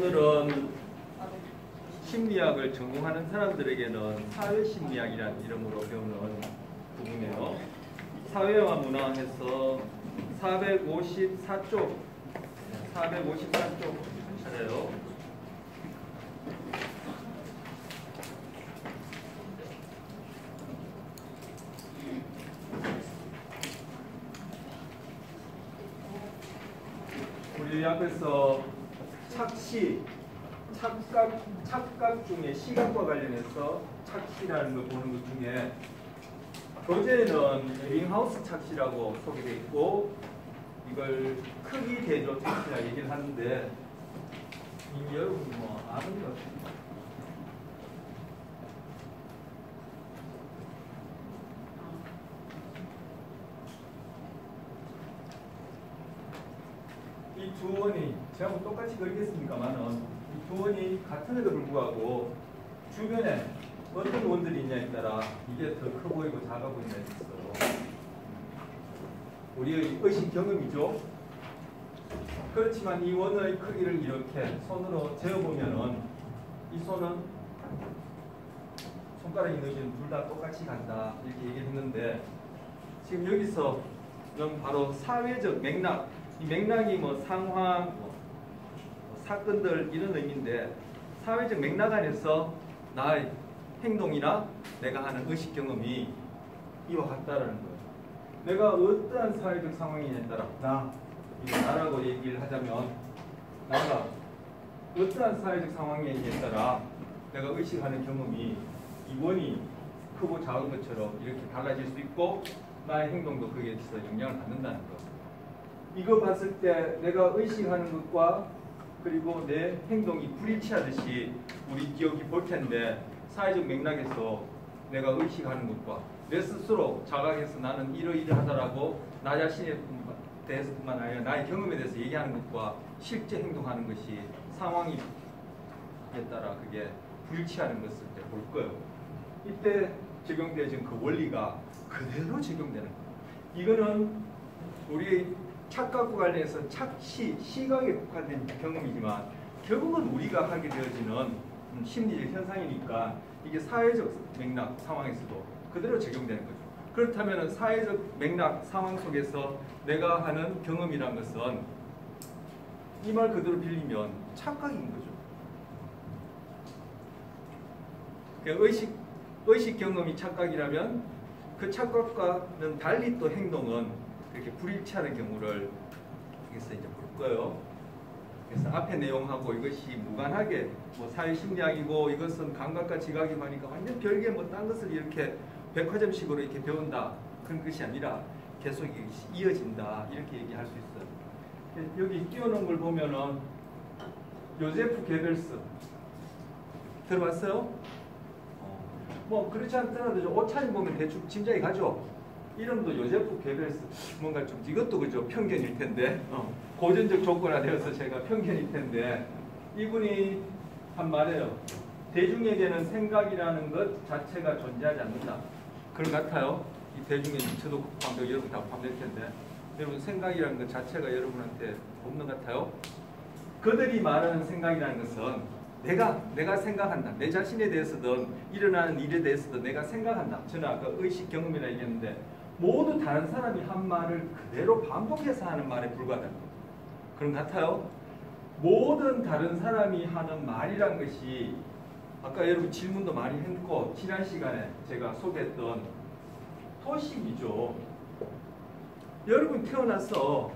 오늘은 심리학을 전공하는 사람들에게는 사회심리학이라는 이름으로 배우는 부분이에요. 사회와 문화에서 454쪽 차례요. 우리 앞에서 착각 중에 시각과 관련해서 착시라는 걸 보는 것 중에 교재에는 에빙하우스 착시라고 소개되어 있고 이걸 크기 대조 착시라 얘기를 하는데 이미 여러분 뭐 아는 것 같습니다. 이 두 원이 제가 똑같이 그리겠습니까만은 이 두 원이 같음에도 불구하고 주변에 어떤 원들이 있냐에 따라 이게 더 커 보이고 작아 보인다에 있어요. 우리의 의식 경험이죠. 그렇지만 이 원의 크기를 이렇게 손으로 재어보면은 이 손은 손가락이 너희는 둘 다 똑같이 간다 이렇게 얘기를 했는데 지금 여기서 바로 사회적 맥락, 이 맥락이 뭐 상황, 뭐 사건들 이런 의미인데 사회적 맥락 안에서 나의 행동이나 내가 하는 의식 경험이 이와 같다라는 거예요. 내가 어떠한 사회적 상황이냐에 따라 나라고 얘기를 하자면 나가 어떠한 사회적 상황이냐에 따라 내가 의식하는 경험이 이 원이 크고 작은 것처럼 이렇게 달라질 수 있고 나의 행동도 거기에서 영향을 받는다는 거. 이거 봤을 때 내가 의식하는 것과 그리고 내 행동이 불일치하듯이 우리 기억이 볼 텐데 사회적 맥락에서 내가 의식하는 것과 내 스스로 자각해서 나는 이러이러하다라고 나 자신에 대해서뿐만 아니라 나의 경험에 대해서 얘기하는 것과 실제 행동하는 것이 상황에 따라 그게 불일치하는 것을 볼 거예요. 이때 적용되어진 그 원리가 그대로 적용되는 거예요. 이거는 우리의 착각과 관련해서 시각에 국한된 경험이지만 결국은 우리가 하게 되어지는 심리적 현상이니까 이게 사회적 맥락 상황에서도 그대로 적용되는 거죠. 그렇다면 사회적 맥락 상황 속에서 내가 하는 경험이란 것은 이 말 그대로 빌리면 착각인 거죠. 의식 경험이 착각이라면 그 착각과는 달리 또 행동은 이렇게 불일치하는 경우를 여기서 이제 볼 거예요. 그래서 앞에 내용하고 이것이 무관하게 뭐 사회심리학이고 이것은 감각과 지각이고 하니까 완전 별개 뭐 딴 것을 이렇게 백화점식으로 이렇게 배운다 그런 것이 아니라 계속 이어진다 이렇게 얘기할 수 있어요. 여기 띄워놓은 걸 보면은 요제프 게벨스 들어봤어요? 뭐 그렇지 않더라도 옷차림 보면 대충 짐작이 가죠. 이름도 요제프 게벨스 뭔가 좀 이것도 그죠 편견일 텐데 고전적 조건화되어서 제가 편견일 텐데 이분이 한 말이에요. 대중에게는 생각이라는 것 자체가 존재하지 않는다. 그런 것 같아요. 이 대중에 저도 포함되고 여러분 다 포함될 텐데 여러분 생각이라는 것 자체가 여러분한테 없는 것 같아요. 그들이 말하는 생각이라는 것은 내가 생각한다. 내 자신에 대해서든 일어나는 일에 대해서든 내가 생각한다. 저는 아까 의식 경험이라 얘기했는데 모두 다른 사람이 한 말을 그대로 반복해서 하는 말에 불과하다는 거. 그런 것 같아요. 모든 다른 사람이 하는 말이란 것이 아까 여러분 질문도 많이 했고 지난 시간에 제가 소개했던 토식이죠. 여러분 태어나서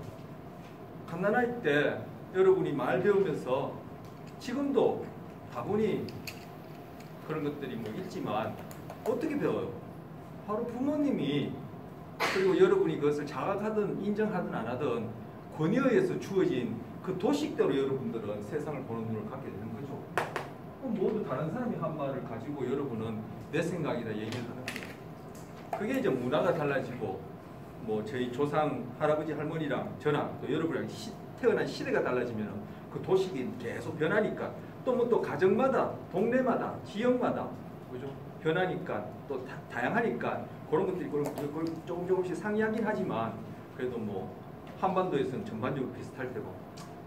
갓난아이 때 여러분이 말 배우면서 지금도 다분히 그런 것들이 뭐 있지만 어떻게 배워요? 바로 부모님이 그리고 여러분이 그것을 자각하든 인정하든 안 하든 권위에 의해서 주어진 그 도식대로 여러분들은 세상을 보는 눈을 갖게 되는 거죠. 모두 다른 사람이 한 말을 가지고 여러분은 내 생각이다 얘기를 하는 거예요. 그게 이제 문화가 달라지고 뭐 저희 조상 할아버지 할머니랑 저랑 또 여러분이랑 태어난 시대가 달라지면 그 도식이 계속 변하니까 또 뭐 또 가정마다 동네마다 지역마다 그죠 변하니까 또 다양하니까 그런 것들이 조금씩 상이하긴 하지만 그래도 뭐 한반도에서는 전반적으로 비슷할 테고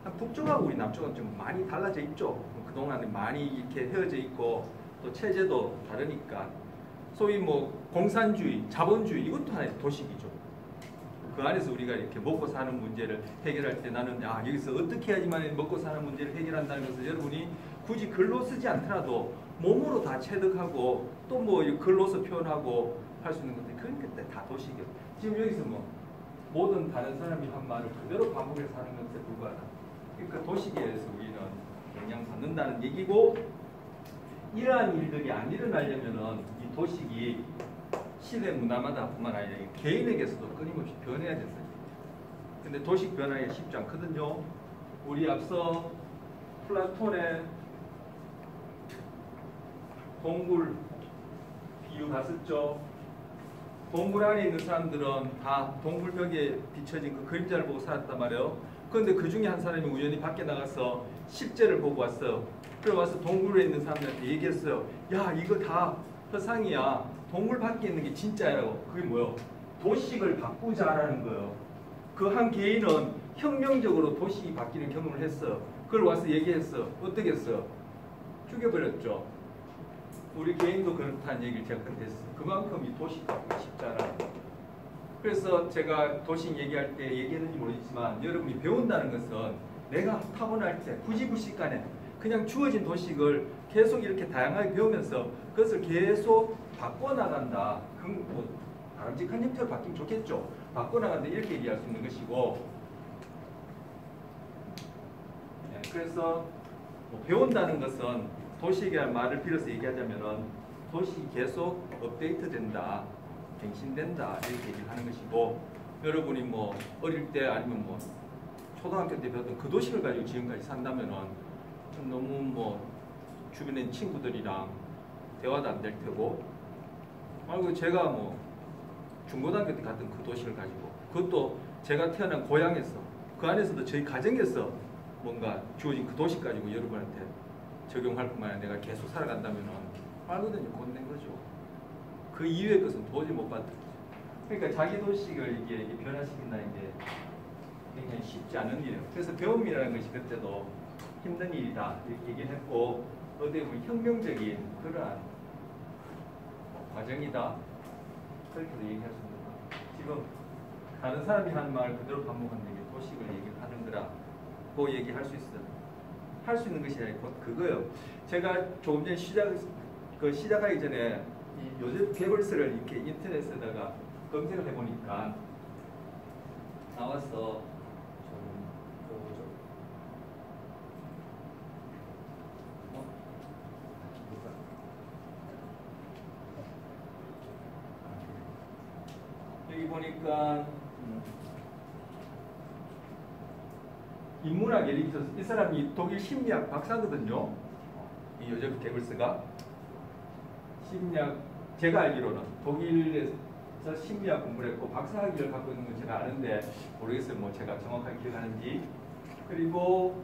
북쪽하고 우리 남쪽은 좀 많이 달라져 있죠. 그동안에 많이 이렇게 헤어져 있고 또 체제도 다르니까 소위 뭐 공산주의, 자본주의 이것도 하나의 도식이죠. 그 안에서 우리가 이렇게 먹고 사는 문제를 해결할 때 나는 여기서 어떻게 해야지만 먹고 사는 문제를 해결한다는 것을 여러분이 굳이 글로 쓰지 않더라도 몸으로 다 체득하고 또 뭐 글로서 표현하고 할 수 있는 것들 그러니까 다 도식이에요. 지금 여기서 뭐 모든 다른 사람이 한 말을 그대로 반복해서 하는 것에 불과하다. 그러니까 도식에 의해서 우리는 영향받는다는 얘기고 이러한 일들이 안 일어나려면은 이 도식이 시대 문화마다 뿐만 아니라 개인에게서도 끊임없이 변해야 된다. 근데 도식 변화가 쉽지 않거든요. 우리 앞서 플라톤의 동굴 비유 봤었죠. 동굴 안에 있는 사람들은 다 동굴 벽에 비춰진 그 그림자를 보고 살았단 말이에요. 그런데 그 중에 한 사람이 우연히 밖에 나가서 십제를 보고 왔어요. 그래 와서 동굴에 있는 사람들한테 얘기했어요. 야 이거 다 허상이야. 동굴 밖에 있는 게 진짜라고. 그게 뭐요? 도식을 바꾸자라는 거예요. 그 한 개인은 혁명적으로 도식이 바뀌는 경험을 했어요. 그걸 와서 얘기했어. 어떻게 했어요? 죽여버렸죠. 우리 개인도 그렇다는 얘기를 제가 그때 했어요. 그만큼 이 도식 바꾸기 쉽잖아요. 그래서 제가 도식 얘기할 때 얘기했는지 모르겠지만 여러분이 배운다는 것은 내가 타고날 때 부지불식간에 그냥 주어진 도식을 계속 이렇게 다양하게 배우면서 그것을 계속 바꿔나간다. 뭐 바람직한 형태로 바뀌면 좋겠죠. 바꿔나간다 이렇게 얘기할 수 있는 것이고 그래서 뭐 배운다는 것은 도식이라는 말을 빌어서 얘기하자면은 도식이 계속 업데이트된다. 갱신된다. 이렇게 얘기를 하는 것이고 여러분이 뭐 어릴 때 아니면 뭐 초등학교 때 배웠던 그 도식을 가지고 지금까지 산다면은 좀 너무 뭐 주변에 친구들이랑 대화도 안 될 테고 그리고 제가 뭐 중고등학교 때 갔던 그 도식을 가지고 그것도 제가 태어난 고향에서 그 안에서도 저희 가정에서 뭔가 주어진 그 도식 가지고 여러분한테 적용할 뿐만 아니라 내가 계속 살아간다면은 알거든요. 곧낸 거죠. 그 이후의 것은 도저히 못 받는 거죠. 그러니까 자기 도식을 이게 변화시킨다는 게 굉장히 쉽지 않은 일이에요. 그래서 배움이라는 것이 그때도 힘든 일이다 이렇게 얘기를 했고 어떻게 보면 혁명적인 그러한 과정이다 그렇게도 얘기할 수 있는 거예요. 지금 다른 사람이 하는 말 그대로 반복하는 게 도식을 얘기를 하는 거라 그 얘기할 수 있어요. 할 수 있는 것이 아니라 곧 그거예요. 제가 조금 전에 시작하기 전에 이 요셉 게벌스를 이렇게 인터넷에다가 검색을 해보니까 나와서 여기 보니까 인문학 예를 들어서 이 사람이 독일 심리학 박사거든요. 이 요제프 게벌스가 심리학 제가 알기로는 독일에서 심리학 공부를 했고 박사학위를 갖고 있는 건 제가 아는데 모르겠어요. 뭐 제가 정확하게 기억하는지. 그리고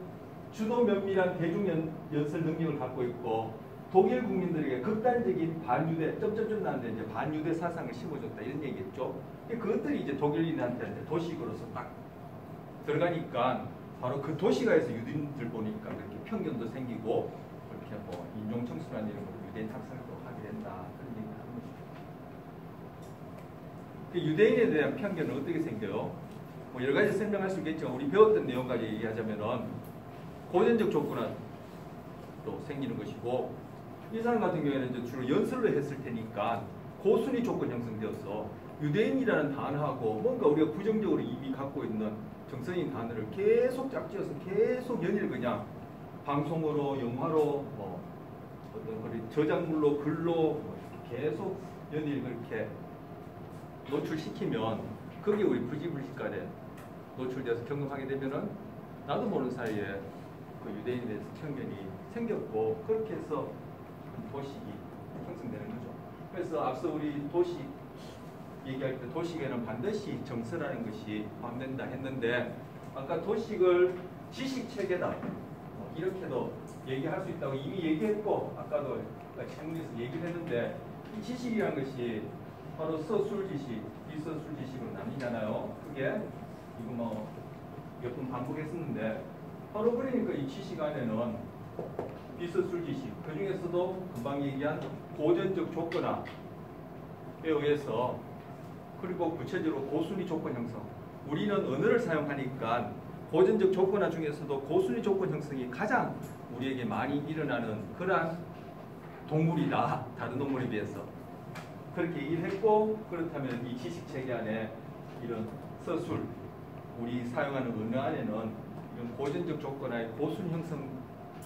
주도 면밀한 대중연설 능력을 갖고 있고 독일 국민들에게 극단적인 반유대 점점점 나는데 이제 반유대 사상을 심어줬다 이런 얘기겠죠. 그것들이 이제 독일인한테 이제 도식으로서 딱 들어가니까 바로 그 도시가에서 유대인들 보니까 그렇게 편견도 생기고 그렇게 뭐 인종청소라는 이름으로 유대인 학살도 하게 된다 그런 얘기를 하는 거죠. 그 유대인에 대한 편견은 어떻게 생겨요? 뭐 여러 가지 설명할 수 있겠죠. 우리 배웠던 내용까지 얘기하자면은 고전적 조건은 또 생기는 것이고 이 사람 같은 경우에는 이제 주로 연설로 했을 테니까 고순위 조건 형성되어서 유대인이라는 단어하고 뭔가 우리가 부정적으로 이미 갖고 있는 정서인 단어를 계속 짝지어서 계속 연일 그냥 방송으로 영화로 뭐 어떤 저작물로 글로 뭐 계속 연일 그렇게 노출시키면 그게 우리 부지불식간에 노출돼서 경험하게 되면은 나도 모르는 사이에 그 유대인에 대해서 편견이 생겼고 그렇게 해서 도식이 형성되는 거죠. 그래서 앞서 우리 도식 얘기할 때 도식에는 반드시 정서라는 것이 포함된다 했는데 아까 도식을 지식체계다 이렇게도 얘기할 수 있다고 이미 얘기했고 아까도 질문에서 얘기를 했는데 이 지식이라는 것이 바로 서술지식, 비서술지식으로 나뉘잖아요. 그게 이거 뭐 몇 번 반복했었는데 바로 그러니까 이 지식 안에는 비서술 지식, 그 중에서도 금방 얘기한 고전적 조건화에 의해서 그리고 구체적으로 고순위 조건 형성. 우리는 언어를 사용하니까 고전적 조건화 중에서도 고순위 조건 형성이 가장 우리에게 많이 일어나는 그러한 동물이다. 다른 동물에 비해서. 그렇게 얘기를 했고, 그렇다면 이 지식 체계 안에 이런 서술, 우리 사용하는 언어 안에는 이런 고전적 조건화의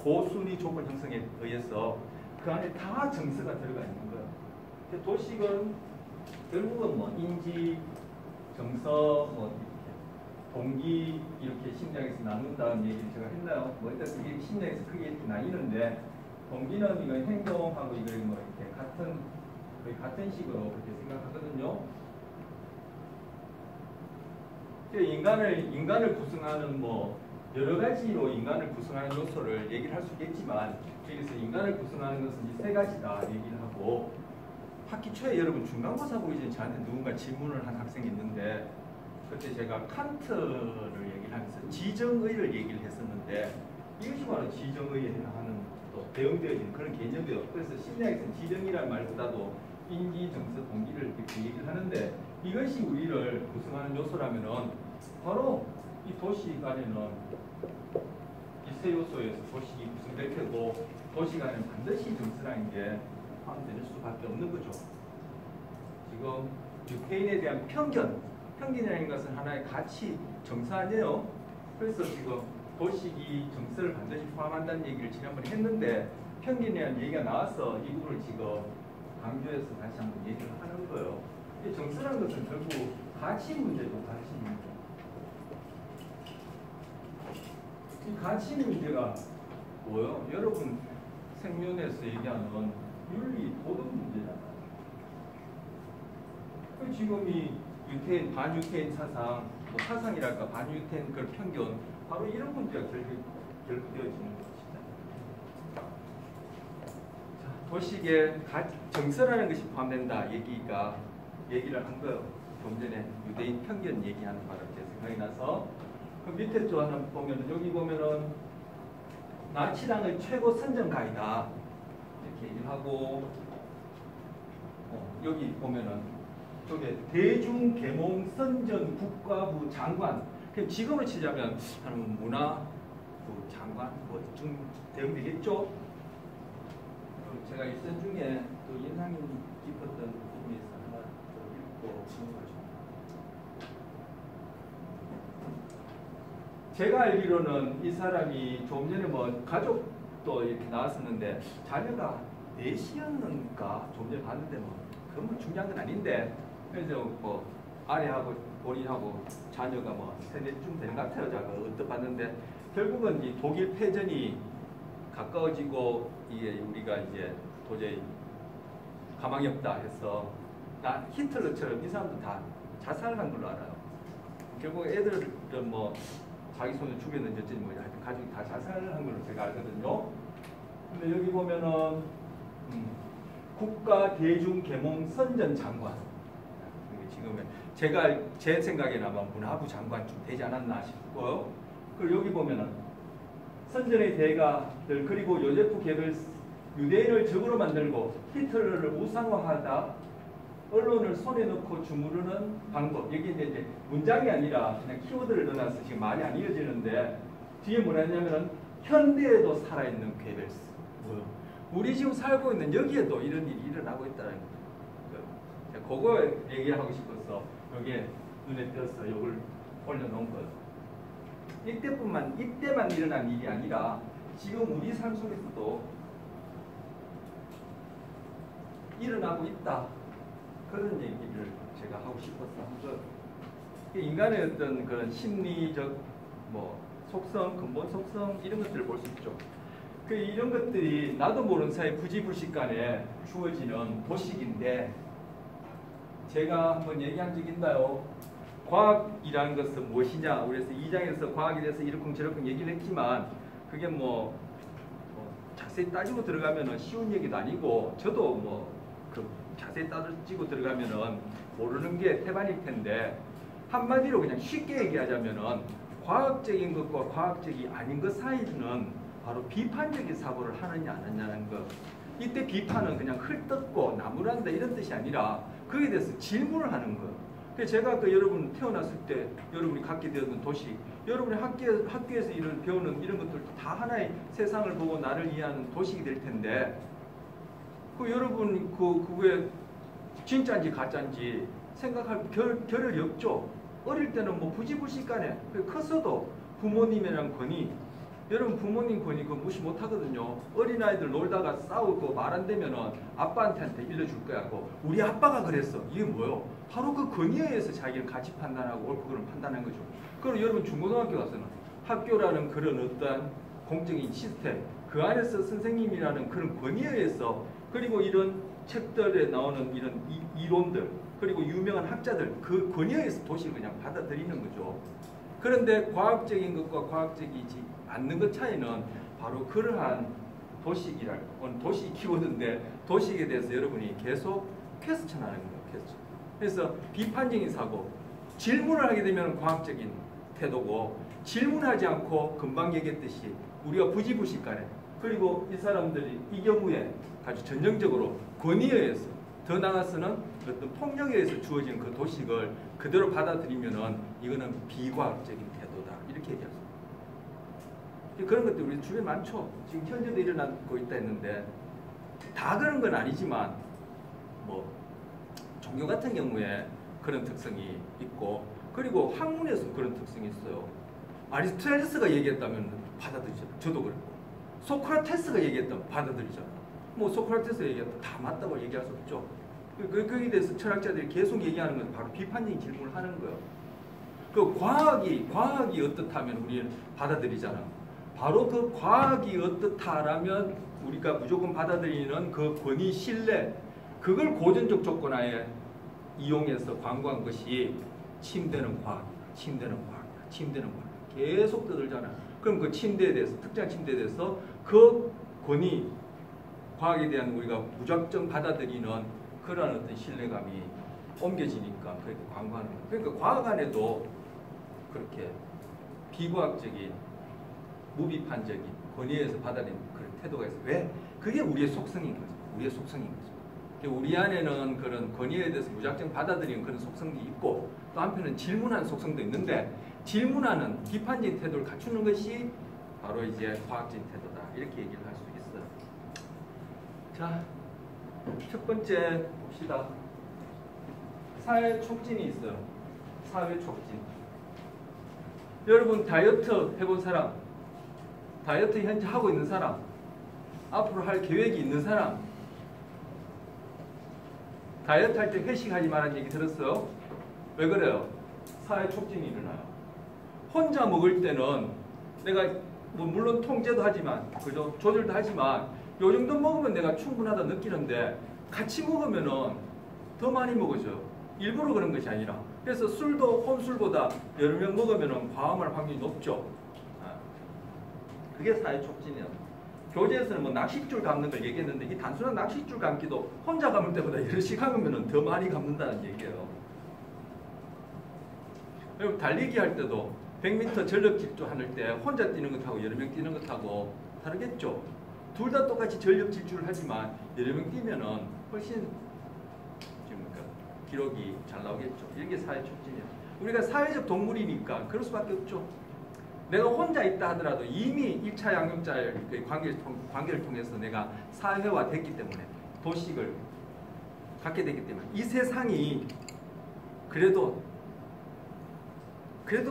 고순위 조건 형성에 의해서 그 안에 다 정서가 들어가 있는 거예요. 도식은 결국은 뭐 인지, 정서, 뭐 동기 이렇게 심리학에서 나눈다는 얘기를 제가 했나요? 뭐 일단 이게 심리학에서 크게 이렇게 나뉘는데 동기는 이거 행동하고 이거 뭐 이렇게 거의 같은 식으로 그렇게 생각하거든요. 인간을 구성하는 뭐 여러 가지로 인간을 구성하는 요소를 얘기를 할 수 있겠지만 여기서 인간을 구성하는 것은 이 세 가지다 얘기를 하고 학기 초에 여러분 중간고사 보기 전에 저한테 누군가 질문을 한 학생이 있는데 그때 제가 칸트를 얘기를 하면서 지정의를 얘기를 했었는데 이것이 바로 지정의에 해당하는 또 대응되어진 그런 개념이에요. 그래서 심리학에서는 지정이라는 말보다도 인지, 정서, 동기를 이렇게 얘기를 하는데 이것이 우리를 구성하는 요소라면은 바로 이 도식 안에는 이 세 요소에서 도식이 구성될 테고 도식 안에는 반드시 정서라는 게 포함될 수밖에 없는 거죠. 지금 유태인에 대한 편견이라는 것은 하나의 가치, 정서 아니에요. 그래서 지금 도식이 정서를 반드시 포함한다는 얘기를 지난번에 했는데 편견이라는 얘기가 나와서 이 부분을 지금 강조해서 다시 한번 얘기를 하는 거예요. 이 정서라는 것은 결국 가치 문제죠. 가치 문제. 이 가치 문제가 뭐예요? 여러분 생면에서 얘기하는 윤리, 도덕 문제잖아요. 지금 이 유태인, 반유태인 사상, 뭐 사상이랄까 반유태인 그 편견, 바로 이런 문제가 결부되어지는 것입니다. 도식에 정서라는 것이 포함된다 얘기를 한 거예요. 좀 전에 유대인 편견 얘기하는 바로 제 생각이 나서 그 밑에 또 하나 보면은 여기 보면은 나치당의 최고 선정가이다 이렇게 얘기를 하고 여기 보면은 저게 대중계몽 선전 국가부 장관. 그럼 지금으로 치자면 문화부 장관 뭐좀 대응되겠죠? 제가 일선 중에 또 인상이 깊었던 부분이 있어서 하나 또 읽고 넘어가죠. 제가 알기로는 이 사람이 좀 전에 뭐 가족도 이렇게 나왔었는데 자녀가 넷이었는가 좀 전에 봤는데 뭐 그건 뭐 중요한 건 아닌데 그래서 뭐 아내하고 본인하고 자녀가 뭐 세넷쯤 되는 것 같아요. 제가 언뜻 봤는데 결국은 이 독일 패전이 가까워지고 이게 우리가 이제 도저히 가망이 없다 해서 나 히틀러처럼 이 사람도 다 자살을 한 걸로 알아요. 결국 애들은 뭐 자기 손을 죽였는지 어쩐지 뭐 가족이 다 자살을 한 걸로 제가 알거든요. 근데 여기 보면은 국가 대중 계몽 선전 장관. 지금 제 생각에는 아마 문화부 장관쯤 되지 않았나 싶고요. 그리고 여기 보면은 선전의 대가들 그리고 요제프 게벨스 유대인을 적으로 만들고 히틀러를 우상화하다 언론을 손에 넣고 주무르는 방법. 여기 이제 문장이 아니라 그냥 키워드를 넣어놔서 지금 말이 안 이어지는데 뒤에 뭐라 했냐면은 현대에도 살아있는 게벨스. 우리 지금 살고 있는 여기에도 이런 일이 일어나고 있다는 거예요. 그거 얘기하고 싶어서 여기에 눈에 띄어서 이걸 올려놓은 거예요. 이때만 일어난 일이 아니라 지금 우리 삶 속에서도 일어나고 있다. 그런 얘기를 제가 하고 싶어서 한 거. 인간의 어떤 그런 심리적 뭐 속성, 근본 속성 이런 것들을 볼 수 있죠. 이런 것들이 나도 모르는 사이 부지불식간에 주어지는 도식인데 제가 한번 얘기한 적 있나요? 과학이라는 것은 무엇이냐? 그래서 2장에서 과학에 대해서 이러쿵저러쿵 얘기를 했지만 그게 뭐 자세히 따지고 들어가면은 쉬운 얘기도 아니고 저도 뭐 그 자세히 따지고 들어가면은 모르는 게 태반일 텐데 한마디로 그냥 쉽게 얘기하자면은 과학적인 것과 과학적이 아닌 것 사이는 바로 비판적인 사고를 하느냐 안 하느냐는 것. 이때 비판은 그냥 흘뜯고 나무란다 이런 뜻이 아니라 그에 대해서 질문을 하는 것. 그래서 제가 여러분 태어났을 때 여러분이 갖게 되었던 도시, 여러분이 학교에서 배우는 이런 것들도 다 하나의 세상을 보고 나를 이해하는 도식이 될 텐데 여러분 그게 진짜인지 가짜인지 생각할 겨를이 없죠. 어릴 때는 뭐 부지불식간에 컸어도 부모님이랑 권위, 여러분 부모님 권위 그거 무시 못하거든요. 어린아이들 놀다가 싸우고 말 안 되면은 아빠한테 일러줄 거야. 우리 아빠가 그랬어. 이게 뭐요? 바로 그 권위에 의해서 자기를 가치 판단하고 옳고 그름 판단한 거죠. 그럼 여러분 중고등학교 가서는 학교라는 그런 어떤 공적인 시스템, 그 안에서 선생님이라는 그런 권위에 의해서 그리고 이런 책들에 나오는 이런 이론들 그리고 유명한 학자들 그 권위에 의해서 도시를 그냥 받아들이는 거죠. 그런데 과학적인 것과 과학적이지 않는 것 차이는 바로 그러한 도식이랄까, 도식 키워드인데 도식에 대해서 여러분이 계속 퀘스천하는 거예요. 퀘스천. 그래서 비판적인 사고, 질문을 하게 되면 과학적인 태도고 질문하지 않고 금방 얘기했듯이 우리가 부지불식간에 그리고 이 사람들이 이 경우에 아주 전형적으로 권위에 의해서 더 나아가서는 어떤 폭력에 의해서 주어진 그 도식을 그대로 받아들이면은 이거는 비과학적인 태도다 이렇게 얘기합니다. 그런 것들 우리 주변에 많죠. 지금 현재도 일어나고 있다 했는데 다 그런 건 아니지만 뭐 종교 같은 경우에 그런 특성이 있고 그리고 학문에서 그런 특성이 있어요. 아리스토텔레스가 얘기했다면 받아들이죠. 저도 그랬고 소크라테스가 얘기했다면 받아들이잖아. 뭐 소크라테스가 얘기했다 다 맞다고 얘기할 수 없죠. 거기에 대해서 철학자들이 계속 얘기하는 건 바로 비판적인 질문을 하는 거예요. 그 과학이 어떻다면 우리는 받아들이잖아. 바로 그 과학이 어떻다라면 우리가 무조건 받아들이는 그 권위 신뢰 그걸 고전적 조건하에 이용해서 광고한 것이 침대는 과학, 침대는 과학, 침대는 과학 계속 떠들잖아. 그럼 그 침대에 대해서 특정 침대에 대해서 그 권위 과학에 대한 우리가 무작정 받아들이는 그런 어떤 신뢰감이 옮겨지니까 그렇게 광고하는 거예요. 그러니까 과학 안에도 그렇게 비과학적인 무비판적인 권위에서 받아들이는 그런 태도가 있어요. 왜? 그게 우리의 속성인 거죠. 우리의 속성인 거죠. 우리 안에는 그런 권위에 대해서 무작정 받아들이는 그런 속성도 있고 또 한편은 질문하는 속성도 있는데 질문하는 비판적인 태도를 갖추는 것이 바로 이제 과학적인 태도다. 이렇게 얘기를 할 수 있어요. 자, 첫 번째 봅시다. 사회 촉진이 있어요. 사회 촉진. 여러분 다이어트 해본 사람, 다이어트 현재 하고 있는 사람, 앞으로 할 계획이 있는 사람, 다이어트 할 때 회식하지 말라는 얘기 들었어요? 왜 그래요? 사회 촉진이 일어나요. 혼자 먹을 때는 내가 뭐 물론 통제도 하지만 그죠? 조절도 하지만 요 정도 먹으면 내가 충분하다 느끼는데 같이 먹으면은 더 많이 먹어져요. 일부러 그런 것이 아니라. 그래서 술도 혼술보다 여러 명 먹으면은 과음할 확률이 높죠. 그게 사회 촉진이에요. 교재에서는 뭐 낚싯줄 감는 걸 얘기했는데 이 단순한 낚싯줄 감기도 혼자 감을 때보다 여럿이 감으면 더 많이 감는다는 얘기예요. 그리고 달리기 할 때도 100m 전력 질주 할 때 혼자 뛰는 것하고 여러 명 뛰는 것하고 다르겠죠. 둘 다 똑같이 전력 질주를 하지만 여러 명 뛰면은 훨씬 기록이 잘 나오겠죠. 이게 사회 촉진이에요. 우리가 사회적 동물이니까 그럴 수밖에 없죠. 내가 혼자 있다 하더라도 이미 1차 양육자의 관계를 통해서 내가 사회화 됐기 때문에 도식을 갖게 됐기 때문에 이 세상이 그래도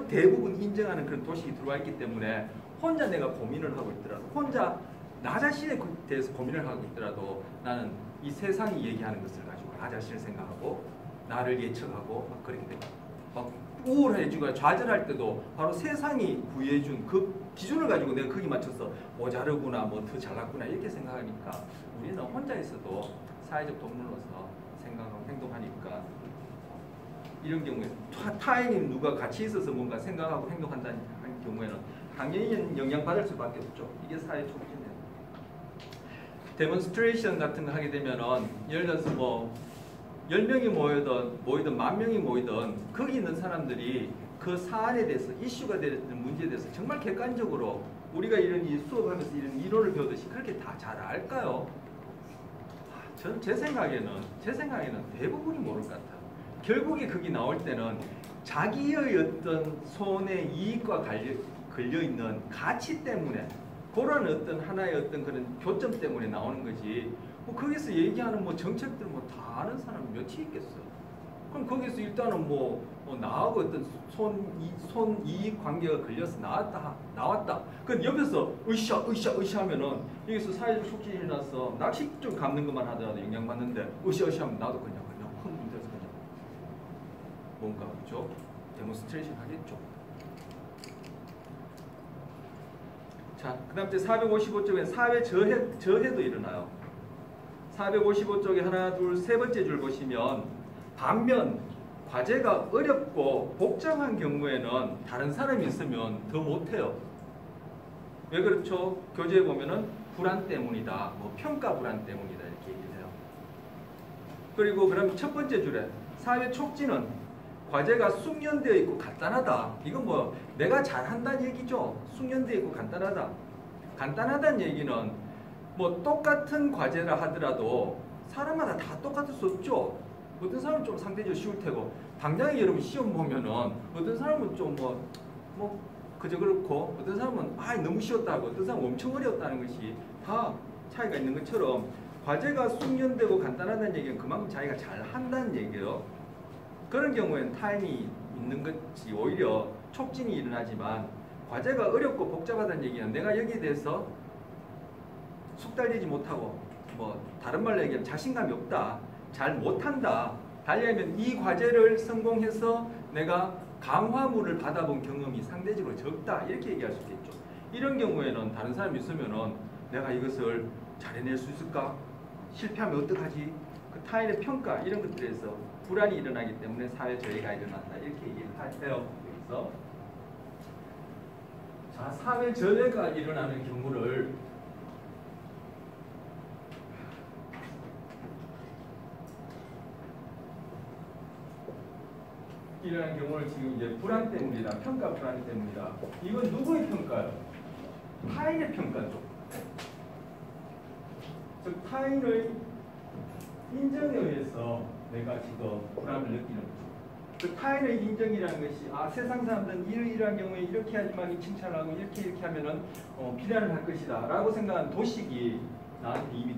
대부분 인정하는 그런 도식이 들어와 있기 때문에 혼자 내가 고민을 하고 있더라도 혼자 나 자신에 대해서 고민을 하고 있더라도 나는 이 세상이 얘기하는 것을 가지고 나 자신을 생각하고 나를 예측하고 막 그렇게 됩니다. 막 우울해지고 좌절할 때도 바로 세상이 부여해준 그 기준을 가지고 내가 거기 맞춰서 모자르구나 뭐 더 잘났구나 이렇게 생각하니까 우리는 혼자 있어도 사회적 동물로서 생각하고 행동하니까 이런 경우에 타인이 누가 같이 있어서 뭔가 생각하고 행동한다는 경우에는 당연히 영향받을 수밖에 없죠. 이게 사회 촉진이에요. 데몬스트레이션 같은 거 하게 되면은 예를 들어서 뭐 10명이 모이든 10,000명이 모이든 거기 있는 사람들이 그 사안에 대해서 이슈가 되는 문제에 대해서 정말 객관적으로 우리가 이런 수업하면서 이런 이론을 배우듯이 그렇게 다 잘 알까요? 저는 제 생각에는 대부분이 모를 것 같아요. 결국에 거기 나올 때는 자기의 어떤 손에 이익과 걸려있는 가치 때문에 그런 어떤 하나의 어떤 그런 교점 때문에 나오는 거지. 뭐 거기서 얘기하는 뭐 정책들 뭐 다 아는 사람이 몇이 있겠어요. 그럼 거기서 일단은 나하고 어떤 손이익 관계가 걸려서 나왔다. 그럼 옆에서 으쌰 하면은 여기서 사회적 속진이 일어나서 낚시좀 감는 것만 하더라도 영향받는데 으쌰 하면 나도 그냥 흥분돼서 그냥 뭔가 그죠? 데몬스트레이션 하겠죠. 자, 그 다음 455쪽엔 사회 저해도 일어나요. 455쪽에 하나, 둘, 세 번째 줄 보시면 반면 과제가 어렵고 복잡한 경우에는 다른 사람이 있으면 더 못해요. 왜 그렇죠? 교재에 보면은 불안 때문이다, 뭐 평가 불안 때문이다 이렇게 얘기를 해요. 그리고 그럼 첫 번째 줄에 사회 촉진은 과제가 숙련되어 있고 간단하다. 이건 뭐 내가 잘한다는 얘기죠. 숙련되어 있고 간단하다. 간단하다는 얘기는 뭐 똑같은 과제라 하더라도 사람마다 다 똑같을 수 없죠. 어떤 사람은 좀 상대적으로 쉬울 테고 당장에 여러분 시험 보면은 어떤 사람은 좀 뭐 그저 그렇고 어떤 사람은 너무 쉬웠다고 어떤 사람은 엄청 어려웠다는 것이 다 차이가 있는 것처럼 과제가 숙련되고 간단하다는 얘기는 그만큼 자기가 잘한다는 얘기예요. 그런 경우에는 타임이 있는 것이 오히려 촉진이 일어나지만 과제가 어렵고 복잡하다는 얘기는 내가 여기에 대해서 숙달되지 못하고 뭐 다른 말로 얘기하면 자신감이 없다. 잘 못한다. 달리하면 이 과제를 성공해서 내가 강화물을 받아본 경험이 상대적으로 적다. 이렇게 얘기할 수 있겠죠. 이런 경우에는 다른 사람이 있으면은 내가 이것을 잘 해낼 수 있을까? 실패하면 어떡하지? 그 타인의 평가 이런 것들에서 불안이 일어나기 때문에 사회 저해가 일어난다. 이렇게 얘기를 해요. 여기서 자, 사회 저해가 일어나는 경우를 일어나는 경우를 지금 이제 불안 때문이다. 평가 불안 때문이다. 이건 누구의 평가요? 타인의 평가죠. 즉 타인의 인정에 의해서 내가 지금 불안을 느끼는 거죠. 그 타인의 인정이라는 것이 세상 사람들은 이러이러한 경우에 이렇게 하지만 칭찬을 하고 이렇게 하면은 비난을 할 것이다 라고 생각하는 도식이 나한테 이미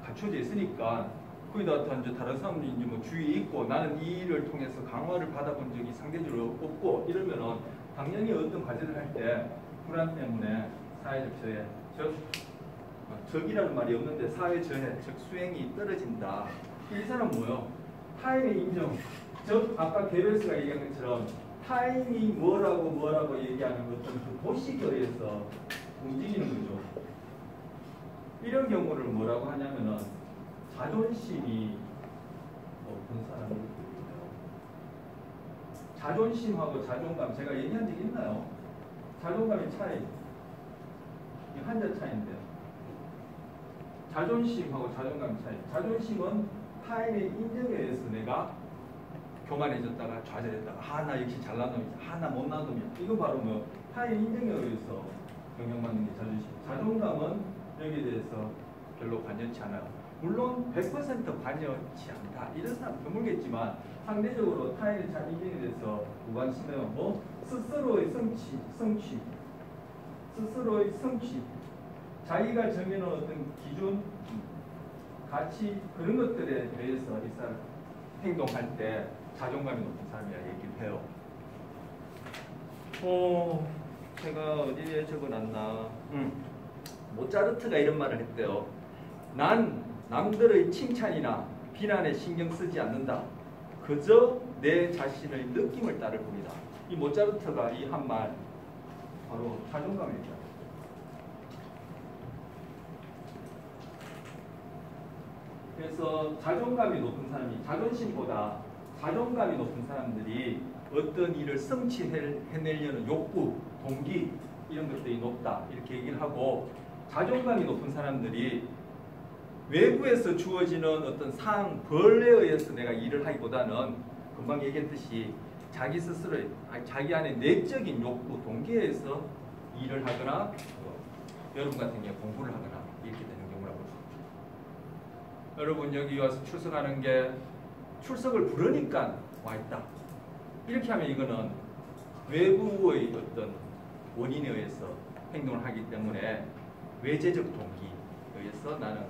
갖춰져 있으니까 거기다 이제 다른 사람들이 이제 뭐 주위에 있고 나는 이 일을 통해서 강화를 받아본 적이 상대적으로 없고 이러면은 당연히 어떤 과제를 할 때 불안 때문에 사회적 저해, 적이라는 말이 없는데 사회 저해, 즉 수행이 떨어진다. 이 사람은 뭐요? 타인의 인정. 즉 아까 게벨스가 얘기한 것처럼 타인이 뭐라고 얘기하는 어떤 그 도식에 의해서 움직이는 거죠. 이런 경우를 뭐라고 하냐면은 자존심이 높은 사람입니다. 자존심하고 자존감 제가 얘기한 적 있나요? 자존감의 차이. 이 한자 차이인데요. 자존심하고 자존감 차이. 자존심은 타인의 인정에 의해서 내가 교만해졌다가 좌절했다가 나 역시 잘난 놈이야. 나 못난 놈이야. 이거 바로 뭐 타인의 인정에 의해서 영향받는 게 자존심. 자존감은 여기에 대해서 별로 관여치 않아요. 물론 100% 관여치 않다. 이런 사람 드물겠지만 상대적으로 타인의 인정에 대해서 무관심해요. 뭐 스스로의 성취, 스스로의 성취, 자기가 정해놓은 어떤 기준, 가치 그런 것들에 대해서 이 사람 행동할 때 자존감이 높은 사람이라 얘기를 해요. 제가 어디에 적어놨나? 모차르트가 이런 말을 했대요. 난 남들의 칭찬이나 비난에 신경 쓰지 않는다. 그저 내 자신의 느낌을 따를 뿐이다. 이 모차르트가 이 한 말 바로 자존감입니다. 그래서 자존감이 높은 사람이 자존심보다 자존감이 높은 사람들이 어떤 일을 성취해내려는 욕구, 동기 이런 것들이 높다 이렇게 얘기를 하고 자존감이 높은 사람들이 외부에서 주어지는 어떤 사항, 벌에 의해서 내가 일을 하기보다는 금방 얘기했듯이 자기 스스로의, 자기 안에 내적인 욕구, 동기에 의해서 일을 하거나 여러분 같은 경우 공부를 하거나 이렇게 되는 경우라고 볼 수 있죠. 여러분 여기 와서 출석하는 게 출석을 부르니까 와 있다. 이렇게 하면 이거는 외부의 어떤 원인에 의해서 행동을 하기 때문에 외재적 동기에 의해서 나는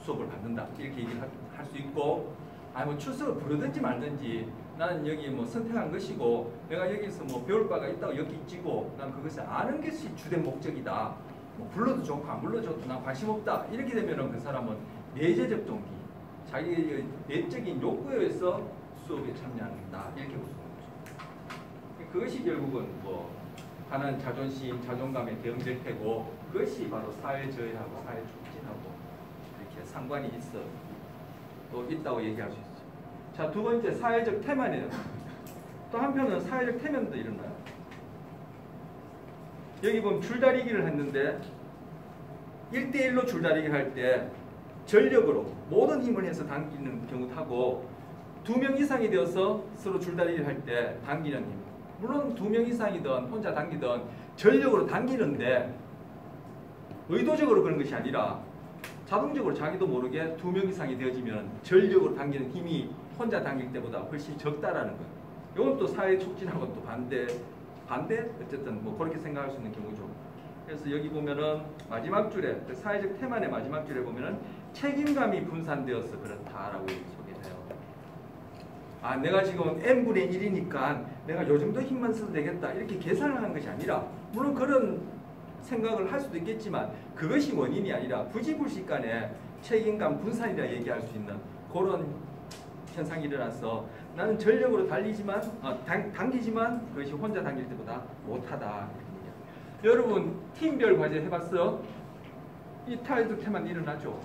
수업을 받는다. 이렇게 얘기를 할 수 있고, 아니 뭐 출석을 부르든지 말든지 나는 여기 뭐 선택한 것이고 내가 여기서 뭐 배울 바가 있다고 여기 있지고 난 그것을 아는 것이 주된 목적이다. 뭐 불러도 좋고 안 불러도 좋고 난 관심 없다. 이렇게 되면은 그 사람은 내재적 동기, 자기의 내적인 욕구에 의해서 수업에 참여한다. 이렇게 볼 수 있죠. 그것이 결국은 뭐 하나는 자존심, 자존감에 대응될 테고 그것이 바로 사회저해하고 사회 촉진하고 이렇게 상관이 있다고 얘기할 수 있어요. 자, 두 번째 사회적 태만이에요. 또 한편은 사회적 태면도 일어나요. 여기 보면 줄다리기를 했는데 1대1로 줄다리기를 할 때 전력으로 모든 힘을 해서 당기는 경우도 하고 2명 이상이 되어서 서로 줄다리기를 할 때 당기는 힘. 물론 2명 이상이든 혼자 당기든 전력으로 당기는데 의도적으로 그런 것이 아니라 자동적으로 자기도 모르게 2명 이상이 되어지면 전력으로 당기는 힘이 혼자 당길 때보다 훨씬 적다라는 거예요. 이건 또 사회 촉진하고 또 반대 어쨌든 뭐 그렇게 생각할 수 있는 경우죠. 그래서 여기 보면은 마지막 줄에 사회적 태만의 마지막 줄에 보면은 책임감이 분산되어서 그렇다라고 소개해요. 아, 내가 지금 n분의 1이니까 내가 요 정도 힘만 써도 되겠다 이렇게 계산을 하는 것이 아니라 물론 그런 생각을 할 수도 있겠지만 그것이 원인이 아니라 부지불식간에 책임감 분산이라 얘기할 수 있는 그런 현상이 일어나서 나는 전력으로 당기지만 그것이 혼자 당길 때보다 못하다. 여러분 팀별 과제 해봤어요? 이 사회적 태만 일어나죠.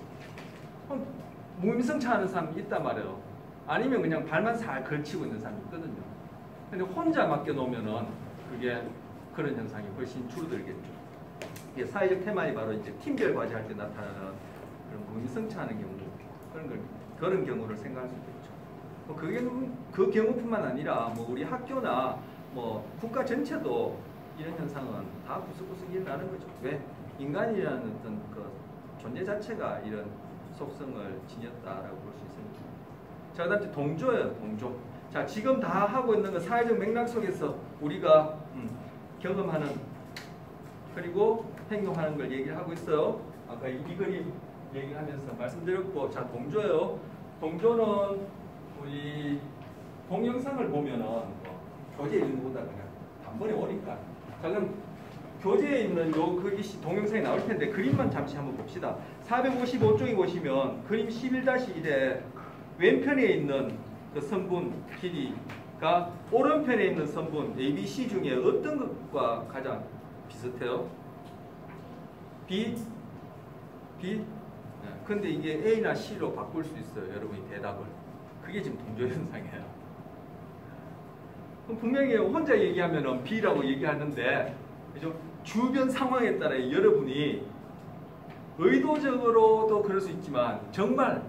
무임승차하는 사람이 있단 말이에요. 아니면 그냥 발만 살 걸치고 있는 사람이 있거든요. 근데 혼자 맡겨놓으면은 그게 그런 현상이 훨씬 줄어들겠죠. 이게 사회적 태만이 바로 이제 팀별 과제할 때 나타나는 그런 무임승차하는 경우, 그런 경우를 생각할 수 있겠죠. 그 경우뿐만 아니라 뭐 우리 학교나 뭐 국가 전체도 이런 현상은 다 구석구석 일어나는 거죠. 왜? 인간이라는 어떤 그 존재 자체가 이런 속성을 지녔다라고 볼 수 있습니다. 자, 그다음 동조예요. 동조. 자, 지금 다 하고 있는 건 사회적 맥락 속에서 우리가 경험하는 그리고 행동하는 걸 얘기를 하고 있어요. 아까 이 그림 얘기하면서 말씀드렸고, 자, 동조예요. 동조는 우리 동영상을 보면은 교재에 있는 것보다 그냥 단번에 오니까. 자, 그럼 교재에 있는 그것이 동영상이 나올 텐데 그림만 잠시 한번 봅시다. 455쪽에 보시면 그림 11-1에 왼편에 있는 그 선분 길이가 오른편에 있는 선분 ABC 중에 어떤 것과 가장 비슷해요? B? 근데 이게 A나 C로 바꿀 수 있어요. 여러분이 대답을. 그게 지금 동조 현상이에요. 그럼 분명히 혼자 얘기하면 B라고 얘기하는데, 그죠? 주변 상황에 따라 여러분이 의도적으로도 그럴 수 있지만 정말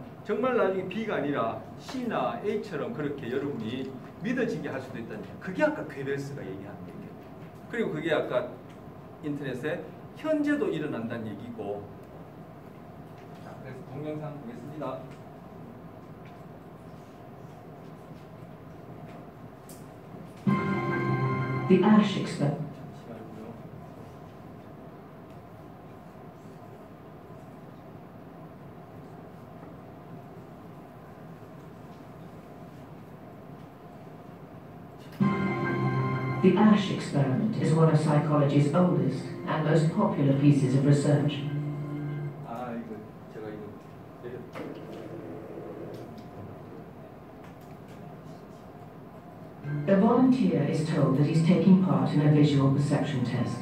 나중에 B가 아니라 C나 A처럼 그렇게 여러분이 믿어지게 할 수도 있다는 거예요. 그게 아까 괴벨스가 얘기하는 얘기예요. 그리고 그게 아까 인터넷에 현재도 일어난다는 얘기고. 자, 그래서 동영상 보겠습니다. The Ash experiment. The Ash experiment is one of psychology's oldest and most popular pieces of research. A volunteer is told that he's taking part in a visual perception test.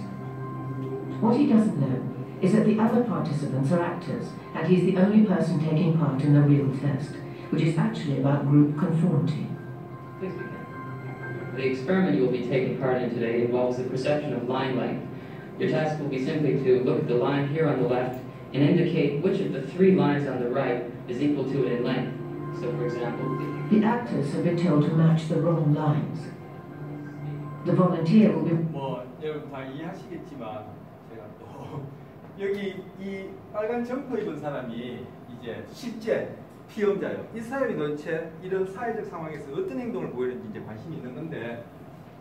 What he doesn't know is that the other participants are actors, and he's the only person taking part in the real test, which is actually about group conformity. Please begin. The experiment you will be taking part in today involves the perception of line length. Your task will be simply to look at the line here on the left and indicate which of the 3 lines on the right is equal to it in length. So for example, The actors have been told to match the wrong lines. The volunteer will be 뭐 여러분 다 이해하시겠지만 제가 또 여기 이 빨간 점퍼 입은 사람이 이제 실제 피험자예요. 이 사람이 도대체 이런 사회적 상황에서 어떤 행동을 보이는지 이제 관심이 있는 건데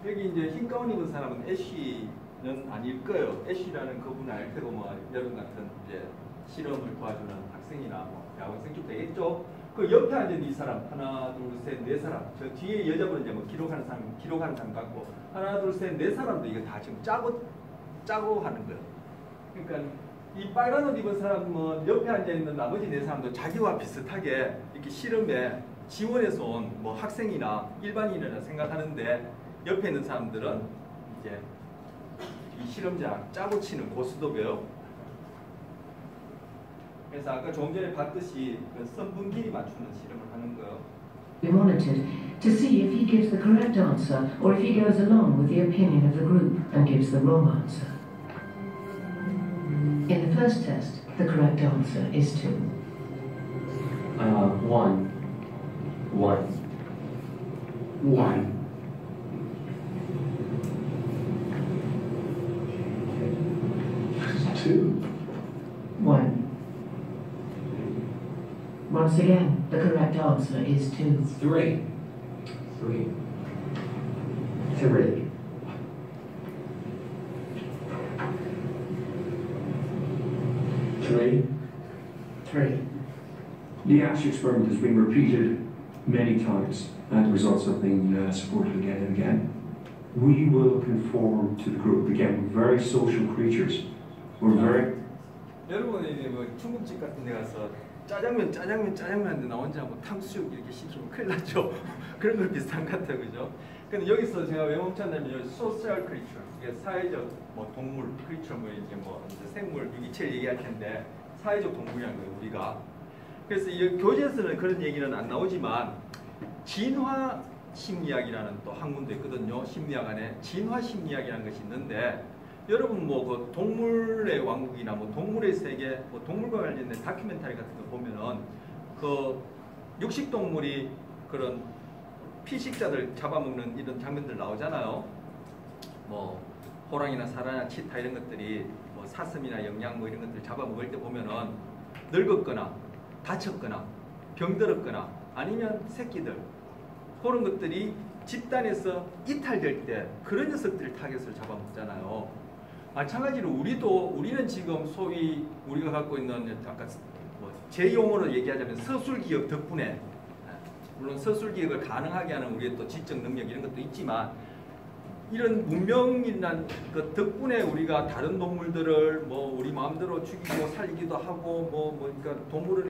여기 이제 흰 가운 입은 사람은 애쉬는 아닐 거예요. 애쉬라는 그분을 알 테고 뭐 여러분 같은 이제 실험을 도와주는 학생이나 뭐 대학원생 쪽 되겠죠. 그 옆에 앉은 이 사람 하나 둘 셋 네 사람 저 뒤에 여자분은 이제 뭐 기록하는 사람 같고 하나 둘 셋 네 사람도 이거 다 지금 짜고 하는 거예요. 그러니까 이 빨간 옷 입은 사람은 옆에 앉아 있는 나머지 네 사람도 자기와 비슷하게 이렇게 실험에 지원해서 온 뭐 학생이나 일반인이라 생각하는데 옆에 있는 사람들은 이제 이 실험자 짜고 치는 고스톱이에요. 그래서 아까 조금 전에 봤듯이 그 선분 길이 맞추는 실험을 하는 거예요. monitored to see if he gives the correct answer or if he goes along with the opinion of the group and gives the wrong answer. In the first test, the correct answer is 2. 1. 2. 1. Once again, the correct answer is 2. 3. 3. 3. The ASH experiment has been repeated many times and the results have been supported again and again. We will conform to the group. Again, we're very social creatures. We're very... 여러분이 뭐 중국집 같은 데 가서 짜장면 하는데 나 혼자 뭐 탕수육 이렇게 시키면 큰일 나죠. 그런 거 비슷한 것 같아요. 그죠? 근데 여기서 제가 왜 멈췄냐면 social creature, 이게 사회적 뭐 동물, creature 뭐 이제 뭐 생물, 유기체를 얘기할 텐데 사회적 동물이라는 거예요, 우리가. 그래서 이 교재에서는 그런 얘기는 안 나오지만 진화 심리학이라는 또 학문도 있거든요. 심리학 안에 진화 심리학이라는 것이 있는데 여러분 뭐 그 동물의 왕국이나 뭐 동물의 세계, 뭐 동물과 관련된 다큐멘터리 같은 거 보면은 그 육식 동물이 그런 피식자들 잡아먹는 이런 장면들 나오잖아요. 뭐 호랑이나 사자나 치타 이런 것들이 뭐 사슴이나 영양 뭐 이런 것들 잡아먹을 때 보면은 늙었거나 다쳤거나 병들었거나 아니면 새끼들 그런 것들이 집단에서 이탈될 때 그런 녀석들을 타겟으로 잡아먹잖아요. 마찬가지로 우리는 지금 소위 우리가 갖고 있는 아까 뭐 제 용어로 얘기하자면 서술기억 덕분에 물론 서술기억을 가능하게 하는 우리의 또 지적 능력 이런 것도 있지만 이런 문명이란 그 덕분에 우리가 다른 동물들을 뭐 우리 마음대로 죽이고 살기도 하고 그러니까 동물을